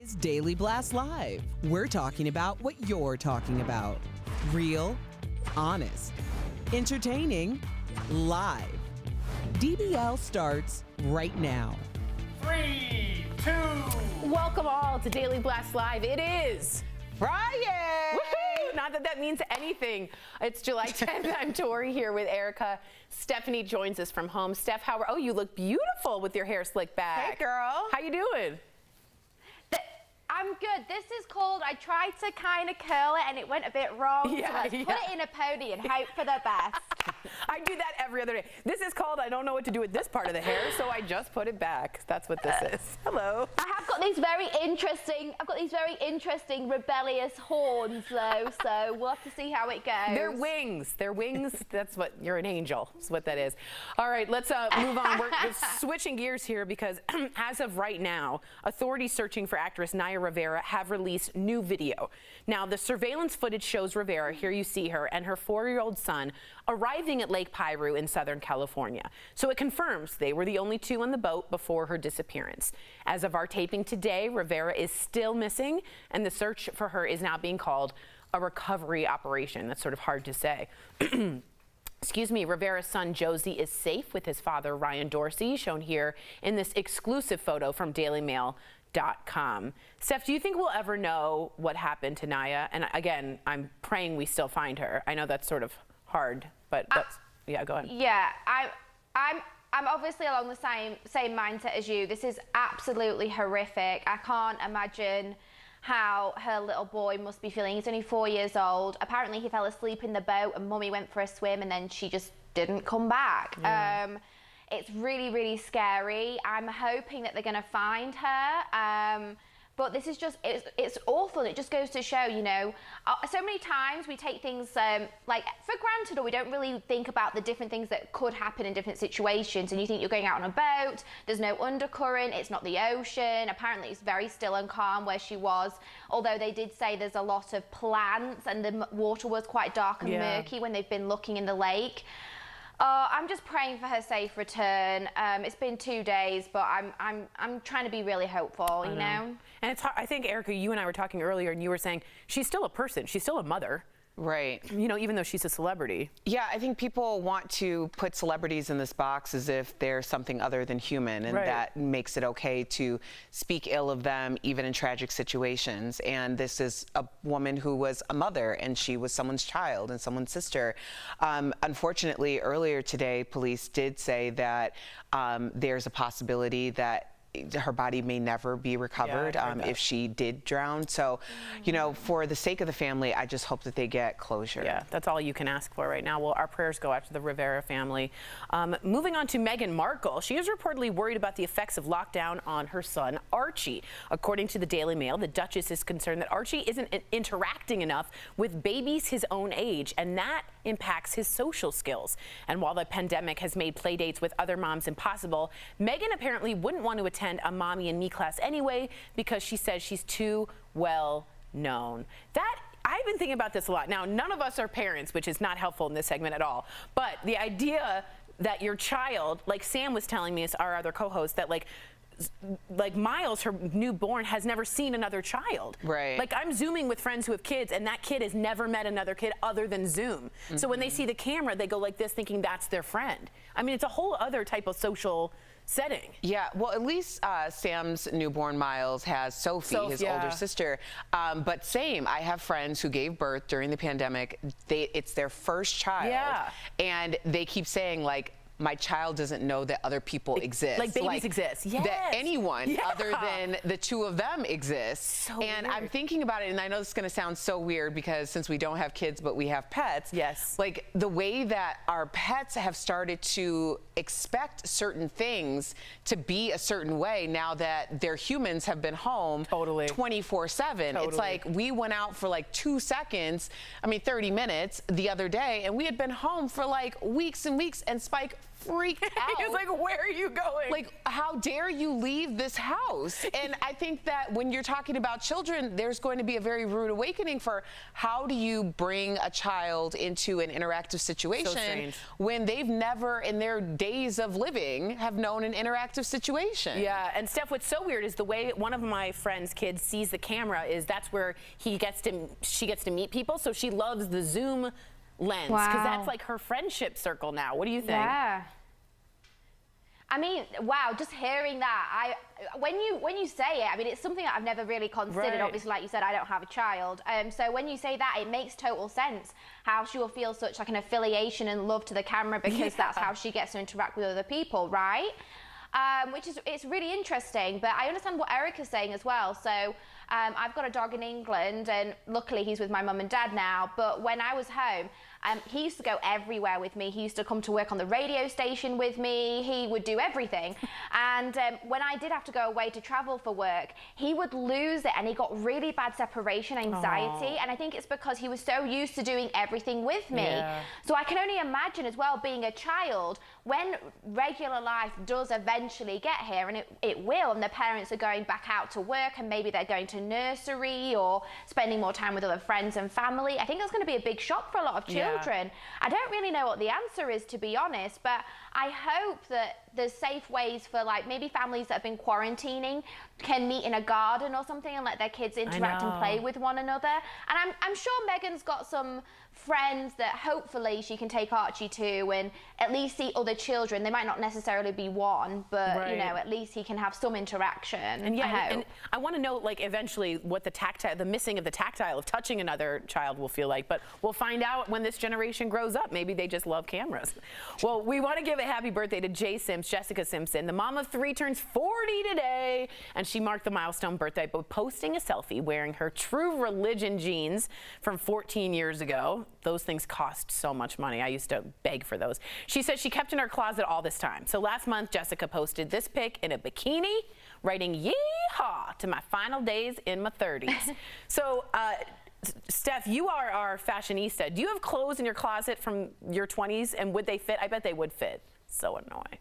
It's Daily Blast Live. We're talking about what you're talking about. Real, honest, entertaining, live. DBL starts right now. 3, 2. Welcome all to Daily Blast Live. It is Friday. Woo-hoo! Not that that means anything. It's July 10th. I'm Tori here with Erica. Stephanie joins us from home. Steph, how are? Oh, you look beautiful with your hair slicked back. Hey, girl. How you doing? I'm good. This is called, I tried to kind of curl it and it went a bit wrong. Yeah, so let's put it in a pony and hope for the best. I do that every other day. This is called, I don't know what to do with this part of the hair, so I just put it back. That's what this is. Hello. I have got these very interesting rebellious horns though, so we'll have to see how it goes. They're wings. They're wings. That's what, you're an angel. That's what that is. All right, let's move on. We're switching gears here because as of right now, authorities searching for actress Naya Rivera have released new video. Now, the surveillance footage shows Rivera, here you see her, and her 4-year-old son arriving at Lake Piru in Southern California. So it confirms they were the only two on the boat before her disappearance. As of our taping today, Rivera is still missing, and the search for her is now being called a recovery operation. That's sort of hard to say. Excuse me, Rivera's son Josie is safe with his father Ryan Dorsey, shown here in this exclusive photo from DailyMail.com. Steph, do you think we'll ever know what happened to Naya? And again, I'm praying we still find her. I know that's sort of hard, but that's, yeah, go ahead. Yeah, I'm obviously along the same mindset as you. This is absolutely horrific. I can't imagine how her little boy must be feeling. He's only 4 years old. Apparently he fell asleep in the boat and mummy went for a swim and then she just didn't come back. Yeah. It's really, really scary. I'm hoping that they're going to find her. But this is just, it's awful. It just goes to show, you know, so many times we take things like for granted, or we don't really think about the different things that could happen in different situations. And you think you're going out on a boat, there's no undercurrent, it's not the ocean. Apparently it's very still and calm where she was. Although they did say there's a lot of plants and the water was quite dark and murky when they've been looking in the lake. I'm just praying for her safe return. It's been 2 days, but I'm trying to be really hopeful, you know? And it's hard. I think, Erica, you and I were talking earlier, and you were saying she's still a person. She's still a mother. Right. You know, even though she's a celebrity. Yeah, I think people want to put celebrities in this box as if they're something other than human, and that makes it okay to speak ill of them, even in tragic situations. And this is a woman who was a mother, and she was someone's child and someone's sister. Unfortunately, earlier today, police did say that there's a possibility that her body may never be recovered if she did drown. So, you know, for the sake of the family, I just hope that they get closure. Yeah, that's all you can ask for right now. Well, our prayers go out to the Rivera family. Moving on to Meghan Markle. She is reportedly worried about the effects of lockdown on her son, Archie. According to the Daily Mail, the Duchess is concerned that Archie isn't interacting enough with babies his own age, and that impacts his social skills. And while the pandemic has made play dates with other moms impossible, Meghan apparently wouldn't want to attend a Mommy and Me class anyway because she says she's too well known. I've been thinking about this a lot. Now, none of us are parents, which is not helpful in this segment at all. But the idea that your child, like Sam was telling me, as our other co-host, that like Miles, her newborn, has never seen another child. Right. Like, I'm Zooming with friends who have kids, and that kid has never met another kid other than Zoom. So when they see the camera, they go like this, thinking that's their friend. I mean, it's a whole other type of social setting. Yeah, well, at least Sam's newborn Miles has Sophie, his older sister. But same, I have friends who gave birth during the pandemic. It's their first child. And they keep saying, like, my child doesn't know that other people exist. Like babies exist. Yes. That anyone other than the two of them exists. So and weird. I'm thinking about it, and I know this is going to sound so weird because since we don't have kids, but we have pets. Yes. Like the way that our pets have started to expect certain things to be a certain way now that their humans have been home 24/7. It's like we went out for like 2 seconds, 30 minutes the other day, and we had been home for like weeks and weeks, and Spike freaked out. He was like, where are you going? Like, how dare you leave this house? And I think that when you're talking about children, there's going to be a very rude awakening for how do you bring a child into an interactive situation when they've never in their days of living have known an interactive situation. Yeah, and Steph, what's so weird is the way one of my friend's kids sees the camera is that's where she gets to meet people. So she loves the Zoom lens because that's like her friendship circle now. What do you think? Yeah. I mean, wow, just hearing that, when you say it, I mean, it's something that I've never really considered. Obviously, like you said, I don't have a child. So when you say that, it makes total sense how she will feel such like an affiliation and love to the camera because that's how she gets to interact with other people, right? It's really interesting, but I understand what Erica's saying as well. So I've got a dog in England, and luckily he's with my mum and dad now, but when I was home, he used to go everywhere with me. He used to come to work on the radio station with me. He would do everything. And when I did have to go away to travel for work, he would lose it, and he got really bad separation anxiety. And I think it's because he was so used to doing everything with me. So I can only imagine as well, being a child, when regular life does eventually get here, and it will, and the parents are going back out to work, and maybe they're going to nursery or spending more time with other friends and family, I think that's going to be a big shock for a lot of children. I don't really know what the answer is, to be honest, but I hope that there's safe ways for like maybe families that have been quarantining can meet in a garden or something and let their kids interact and play with one another. And I'm sure Meghan's got some friends that hopefully she can take Archie to and at least see other children. They might not necessarily be one, but you know, at least he can have some interaction. And and I want to know, like, eventually what the missing of the tactile of touching another child will feel like, but we'll find out when this generation grows up. Maybe they just love cameras. Well, we want to give a happy birthday to Jessica Simpson. The mom of 3 turns 40 today, and she marked the milestone birthday by posting a selfie wearing her True Religion jeans from 14 years ago. Those things cost so much money. I used to beg for those. She says she kept in her closet all this time. So last month, Jessica posted this pic in a bikini, writing "Yeehaw" to my final days in my 30s. So, Steph, you are our fashionista. Do you have clothes in your closet from your 20s, and would they fit? I bet they would fit. So annoying.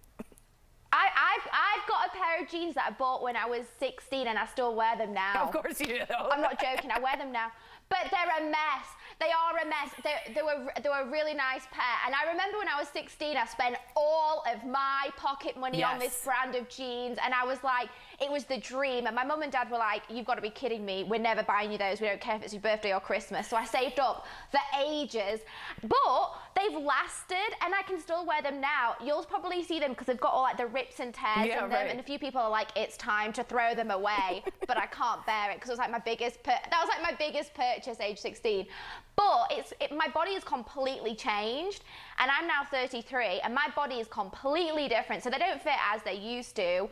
I've got a pair of jeans that I bought when I was 16 and I still wear them now. Of course you do. I'm not joking, I wear them now. But they're a mess. They are a mess. They were a really nice pair. And I remember when I was 16, I spent all of my pocket money on this brand of jeans. And I was like, it was the dream. And my mum and dad were like, you've got to be kidding me. We're never buying you those. We don't care if it's your birthday or Christmas. So I saved up for ages. But they've lasted and I can still wear them now. You'll probably see them because they've got all like the rips and tears in them. And a few people are like, it's time to throw them away. But I can't bear it because it was like my biggest purchase, age 16. But my body has completely changed, and I'm now 33, and my body is completely different, so they don't fit as they used to.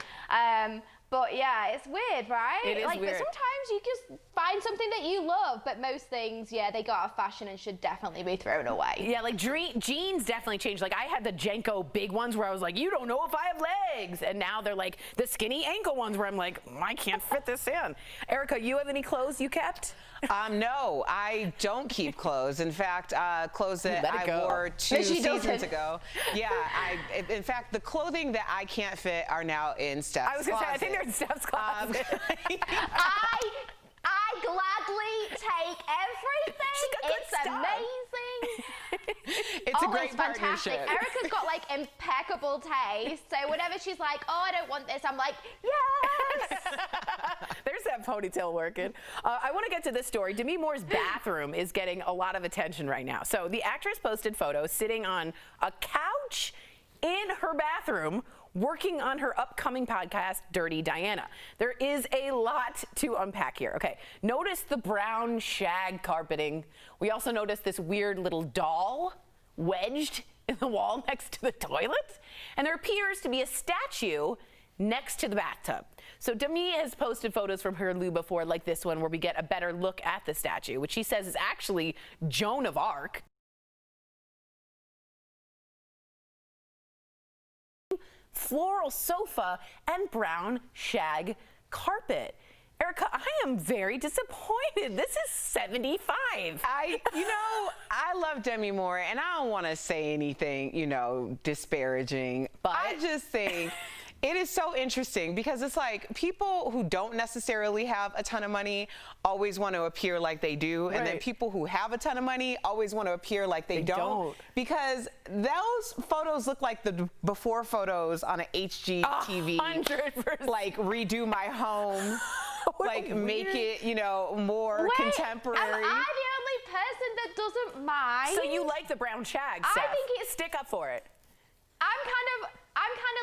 But yeah, it's weird, right? It is weird. But sometimes you just find something that you love, but most things, they go out of fashion and should definitely be thrown away. Yeah, like jeans definitely changed. Like I had the Jenko big ones where I was like, you don't know if I have legs. And now they're like the skinny ankle ones where I'm like, I can't fit this in. Erica, you have any clothes you kept? No, I don't keep clothes. In fact, clothes that I wore 2 seasons ago. Yeah, in fact, the clothing that I can't fit are now in Steph's I was going to say, I think they're in Steph's closet. I gladly take everything. It's amazing. It's a great it's fantastic. partnership. Erica's got like impeccable taste. So whenever she's like, oh, I don't want this, I'm like, yes. There's that ponytail working. I want to get to this story. Demi Moore's bathroom is getting a lot of attention right now. So the actress posted photos sitting on a couch in her bathroom working on her upcoming podcast, Dirty Diana. There is a lot to unpack here. Okay, notice the brown shag carpeting. We also notice this weird little doll wedged in the wall next to the toilet. And there appears to be a statue next to the bathtub. So Demi has posted photos from her loo before, like this one, where we get a better look at the statue, which she says is actually Joan of Arc. Floral sofa and brown shag carpet. Erica, I am very disappointed. This is 75. I love Demi Moore, and I don't want to say anything, disparaging. But I just think it is so interesting because it's like people who don't necessarily have a ton of money always want to appear like they do, and then people who have a ton of money always want to appear like they don't. Because those photos look like the before photos on an HGTV. 100%. Like redo my home. Like make it, more contemporary. Am I the only person that doesn't mind? So you like the brown shag stuff? I think it's stick up for it. I'm kind of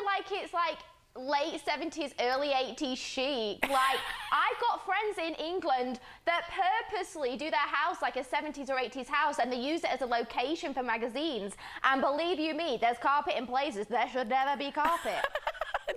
like it's like late 70s, early 80s chic. Like I've got friends in England that purposely do their house like a 70s or 80s house, and they use it as a location for magazines. And believe you me, there's carpet in places there should never be carpet.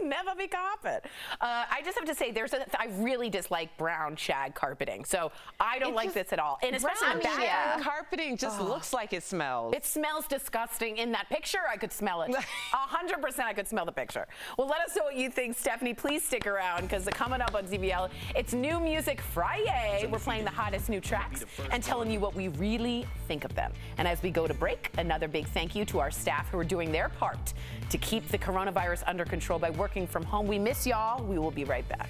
Never be carpet. I just have to say, I really dislike brown shag carpeting, so I don't like this at all. And especially brown shag carpeting just looks like it smells. It smells disgusting. In that picture, I could smell it. 100% I could smell the picture. Well, let us know what you think, Stephanie. Please stick around, because coming up on DBL, it's New Music Friday. We're playing the hottest new tracks and telling you what we really think of them. And as we go to break, another big thank you to our staff who are doing their part to keep the coronavirus under control by working from home. We miss y'all. We will be right back.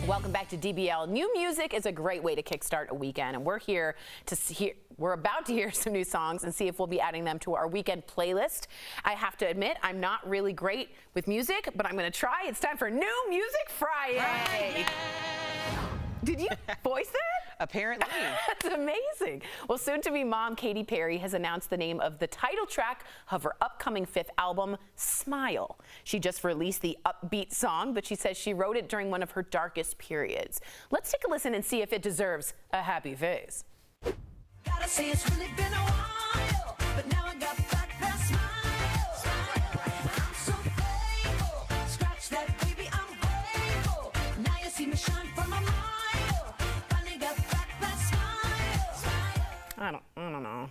Welcome back to DBL. New music is a great way to kickstart a weekend, and we're here to we're about to hear some new songs and see if we'll be adding them to our weekend playlist. I have to admit, I'm not really great with music, but I'm going to try. It's time for New Music Friday. Did you voice that? Apparently. That's amazing. Well, soon-to-be mom Katy Perry has announced the name of the title track of her upcoming 5th album, Smile. She just released the upbeat song, but she says she wrote it during one of her darkest periods. Let's take a listen and see if it deserves a happy face. Gotta say it's really been a while, but now I got back that smile. I'm so thankful. Scratch that, baby, I'm grateful. Now you see me shine from a mile. Finally got back that smile. I don't know.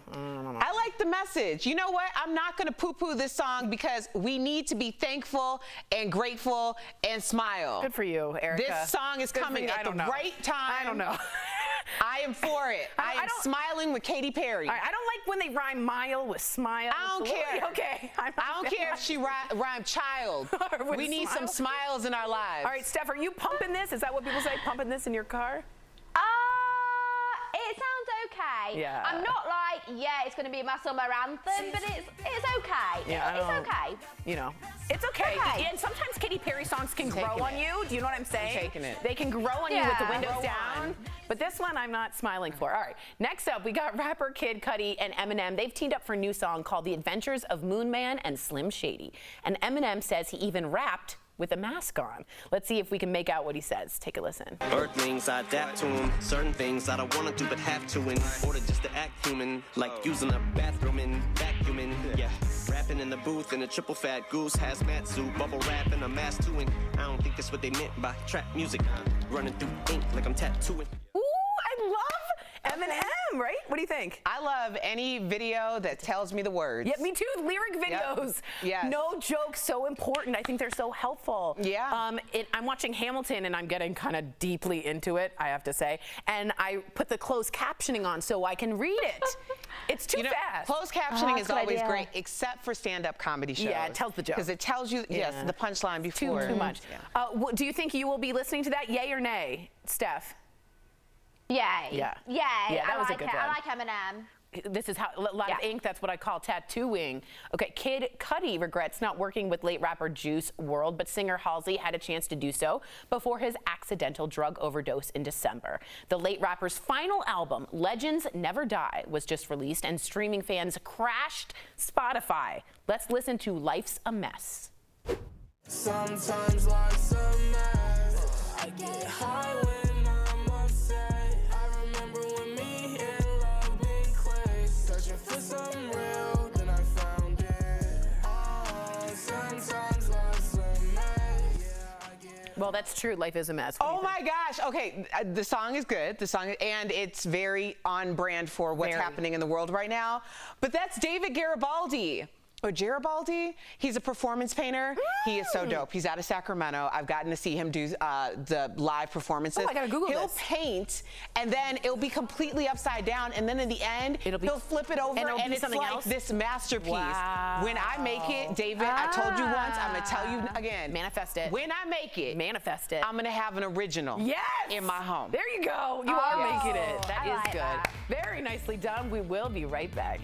I like the message. message. You know what? I'm not going to poo-poo this song because we need to be thankful and grateful and smile. Good for you, Erica. This song is Good for coming you. at the right time. I don't know. I am for it. I am smiling with Katy Perry. All right, I don't like when they rhyme mile with smile. I don't care. Okay. I don't care if she rhymed child. With We need some smile? smiles in our lives. All right, Steph, are you pumping this? Is that what people say, pumping this in your car? It sounds okay. Yeah. I'm not like, yeah, it's going to be my summer anthem, but it's okay. Yeah, it's okay. You know, it's okay. Okay. And sometimes Katy Perry songs can grow taking on it. you. Do you know what I'm saying? taking it. They can grow on you with the Yeah. windows Grow down. on. But this one I'm not smiling for. All right. Next up, we got rapper Kid Cudi and Eminem. They've teamed up for a new song called The Adventures of Moon Man and Slim Shady. And Eminem says he even rapped with a mask on. Let's see if we can make out what he says. Take a listen. Earthlings, I adapt to them. Certain things I don't want to do but have to in order just to act human. Like using a bathroom and vacuuming. Yeah. Rapping in the booth in a triple fat goose hazmat suit. Bubble wrap and a mask too. And I don't think that's what they meant by trap music. Running through ink like I'm tattooing. Ooh, I love Eminem, right? What do you think? I love any video that tells me the words. Yeah, me too. Lyric videos. Yes. No joke, so important. I think they're so helpful. Yeah. I'm watching Hamilton and I'm getting kind of deeply into it, I have to say. And I put the closed captioning on so I can read it. It's too fast. Closed captioning that's is a good always idea. great, except for stand-up comedy shows. Yeah, it tells the joke. Because it tells you, yes, Yeah. the punchline Too before. much. Yeah. Do you think you will be listening to that? Yay or nay, Steph? Yay. Yeah. Yay. Yeah, that I was a like good it. one. I like Eminem. This is how a lot of Yeah. ink. That's what I call tattooing. Okay, Kid Cudi regrets not working with late rapper Juice WRLD, but singer Halsey had a chance to do so before his accidental drug overdose in December. The late rapper's final album, Legends Never Die, was just released, and streaming fans crashed Spotify. Let's listen to "Life's a Mess." Sometimes life's a mess. I get high when I'm upset. I remember when me and love been clay. Searching for something real, then I found it. Oh, sometimes life's a mess. Yeah, I get. Well, that's true. Life is a mess. What do you Oh think? my gosh. Okay, the song is good. And it's very on brand for what's Very. happening in the world right now. But that's David Garibaldi. Or Garibaldi? He's a performance painter. He is so dope. He's out of Sacramento. I've gotten to see him do the live performances. Oh, I gotta Google He'll this. paint, and then it'll be completely upside down, and then in the end, he'll flip it over, and it'll be it's something like else? this masterpiece. Wow. When I make it, David, I told you once, I'm gonna tell you again. Manifest it. When I make it, Manifest it. I'm gonna have an original Yes! in my home. There you go. You are Oh, making it. That I is like good. that. Very nicely done. We will be right back.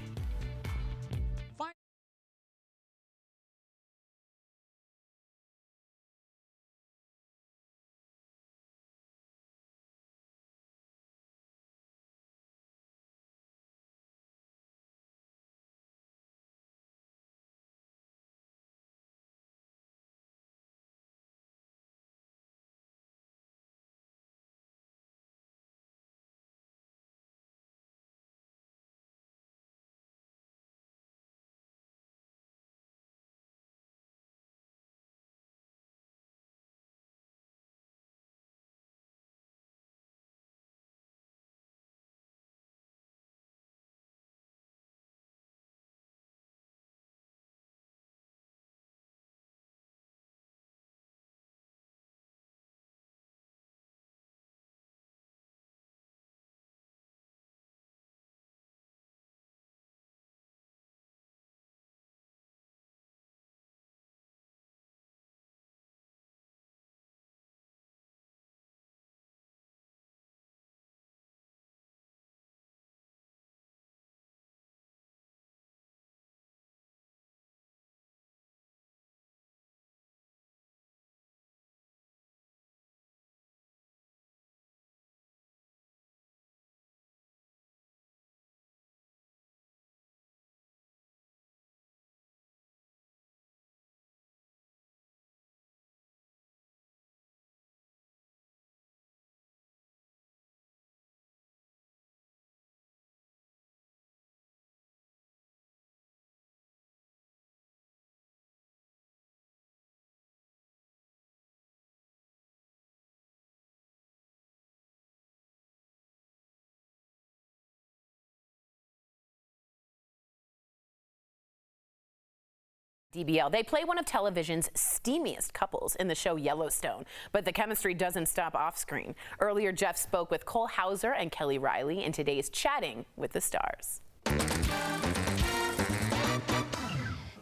DBL. They play one of television's steamiest couples in the show Yellowstone, but the chemistry doesn't stop off screen. Earlier, Jeff spoke with Cole Hauser and Kelly Riley in today's Chatting with the Stars.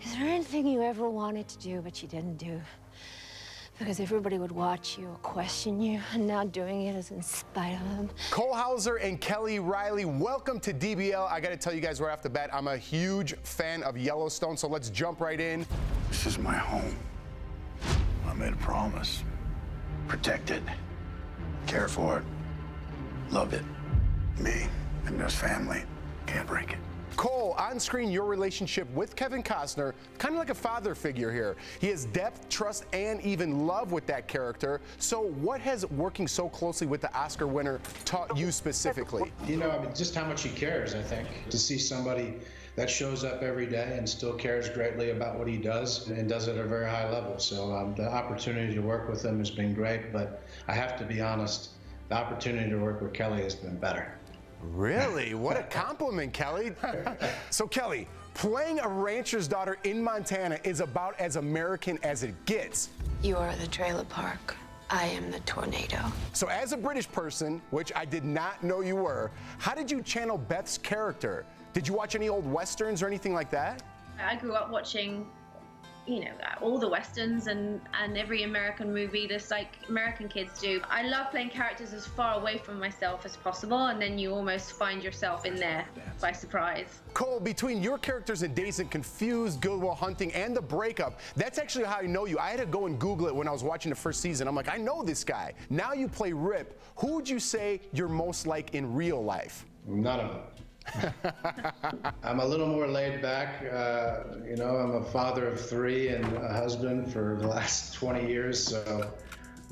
Is there anything you ever wanted to do but you didn't do? Because everybody would watch you or question you, and now doing it is in spite of them. Cole Hauser and Kelly Riley, welcome to DBL. I gotta tell you guys right off the bat, I'm a huge fan of Yellowstone, so let's jump right in. This is my home. I made a promise. Protect it. Care for it. Love it. Me and this family can't break it. Cole, on screen, your relationship with Kevin Costner, kind of like a father figure here. He has depth, trust, and even love with that character. So what has working so closely with the Oscar winner taught you specifically? You know, I mean, just how much he cares, I think. To see somebody that shows up every day and still cares greatly about what he does and does it at a very high level. So the opportunity to work with him has been great, but I have to be honest, the opportunity to work with Kelly has been better. Really? What a compliment, Kelly. So, Kelly, playing a rancher's daughter in Montana is about as American as it gets. You are the trailer park. I am the tornado. So, as a British person, which I did not know you were, how did you channel Beth's character? Did you watch any old Westerns or anything like that? I grew up watching, you know, all the Westerns and every American movie, just like American kids do. I love playing characters as far away from myself as possible, and then you almost find yourself in there by surprise. Cole, between your characters in Dazed and Confused, Good Will Hunting, and The Breakup, that's actually how I know you. I had to go and Google it when I was watching the first season. I'm like, I know this guy. Now you play Rip. Who would you say you're most like in real life? None of them. I'm a little more laid back. You know, I'm a father of 3 and a husband for the last 20 years. So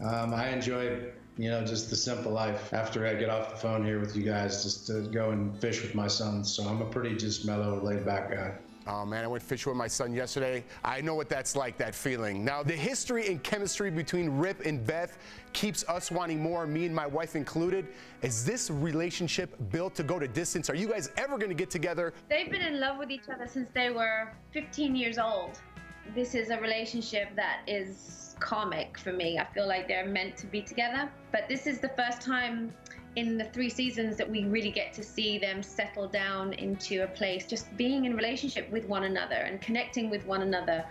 I enjoy, you know, just the simple life. After I get off the phone here with you guys, just to go and fish with my son. So I'm a pretty just mellow, laid back guy. Oh man, I went fishing with my son yesterday. I know what that's like, that feeling. Now, the history and chemistry between Rip and Beth keeps us wanting more, me and my wife included. Is this relationship built to go to distance? Are you guys ever going to get together? They've been in love with each other since they were 15 years old. This is a relationship that is karmic for me. I feel like they're meant to be together. But this is the first time in the 3 seasons that we really get to see them settle down into a place, just being in relationship with one another and connecting with one another,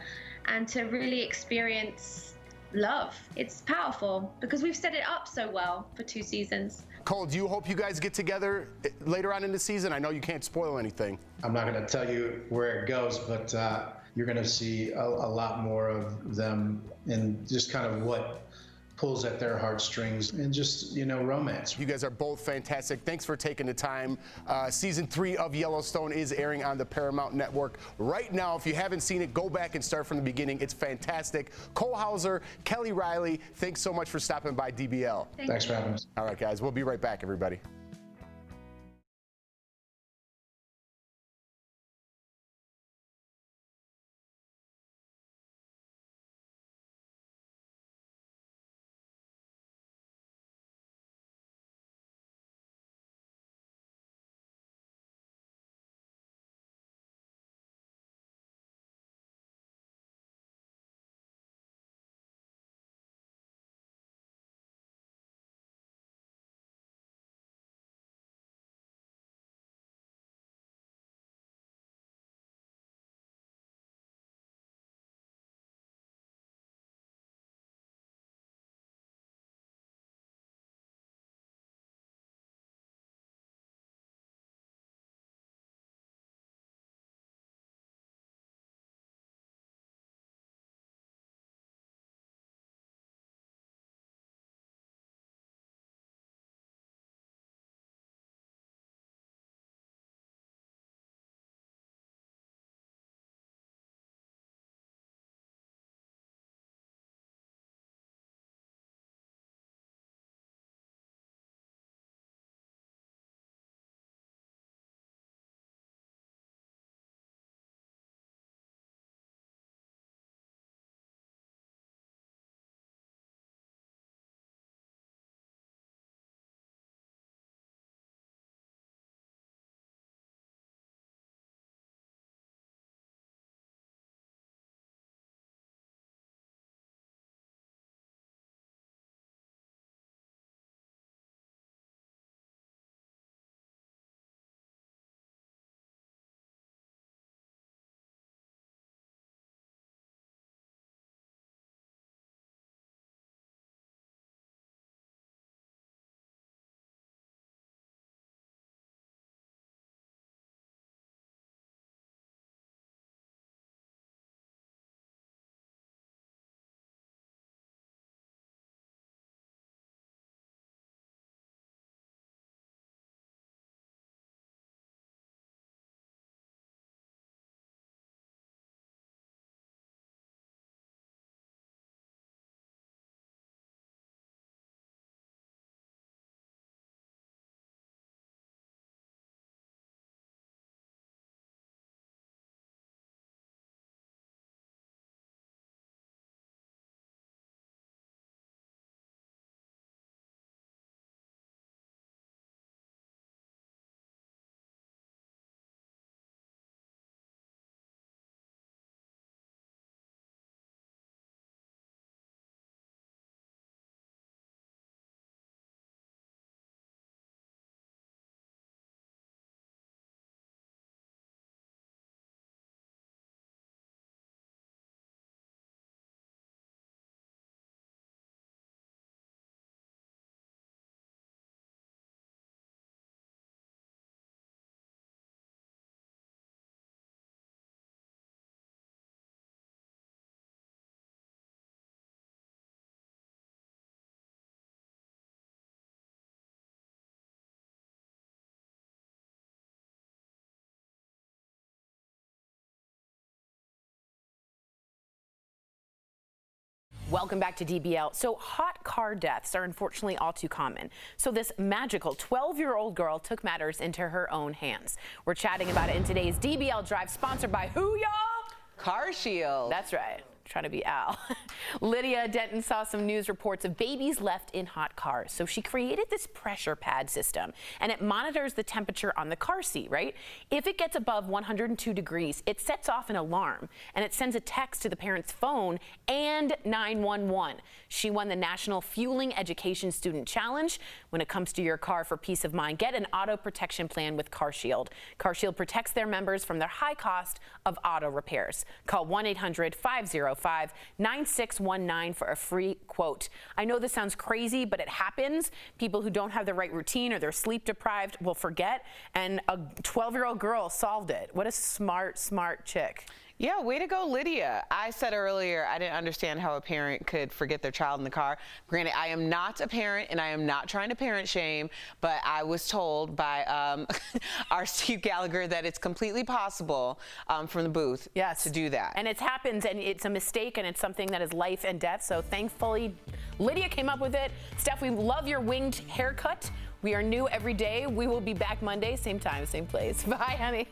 and to really experience love. It's powerful because we've set it up so well for 2 seasons. Cole, do you hope you guys get together later on in the season? I know you can't spoil anything. I'm not going to tell you where it goes, but you're going to see a lot more of them in just kind of what pulls at their heartstrings and just, you know, romance. You guys are both fantastic. Thanks for taking the time. Season 3 of Yellowstone is airing on the Paramount Network right now. If you haven't seen it, go back and start from the beginning. It's fantastic. Cole Hauser, Kelly Riley, thanks so much for stopping by DBL. Thanks for having us. All right, guys, we'll be right back, everybody. Welcome back to DBL. So hot car deaths are unfortunately all too common. So this magical 12-year-old girl took matters into her own hands. We're chatting about it in today's DBL Drive, sponsored by who, y'all? Car Shield. That's right. Trying to be Al. Lydia Denton saw some news reports of babies left in hot cars. So she created this pressure pad system, and it monitors the temperature on the car seat, right? If it gets above 102 degrees, it sets off an alarm, and it sends a text to the parent's phone and 911. She won the National Fueling Education Student Challenge. When it comes to your car for peace of mind, get an auto protection plan with Car Shield. Car Shield protects their members from their high cost of auto repairs. Call 1-800-505-9619 for a free quote. I know this sounds crazy, but it happens. People who don't have the right routine or they're sleep deprived will forget, and a 12-year-old girl solved it. What a smart, smart chick. Yeah, way to go, Lydia. I said earlier I didn't understand how a parent could forget their child in the car. Granted, I am not a parent and I am not trying to parent shame, but I was told by our Steve Gallagher that it's completely possible from the booth to do that. And it happens, and it's a mistake, and it's something that is life and death. So thankfully, Lydia came up with it. Steph, we love your winged haircut. We are new every day. We will be back Monday, same time, same place. Bye, honey.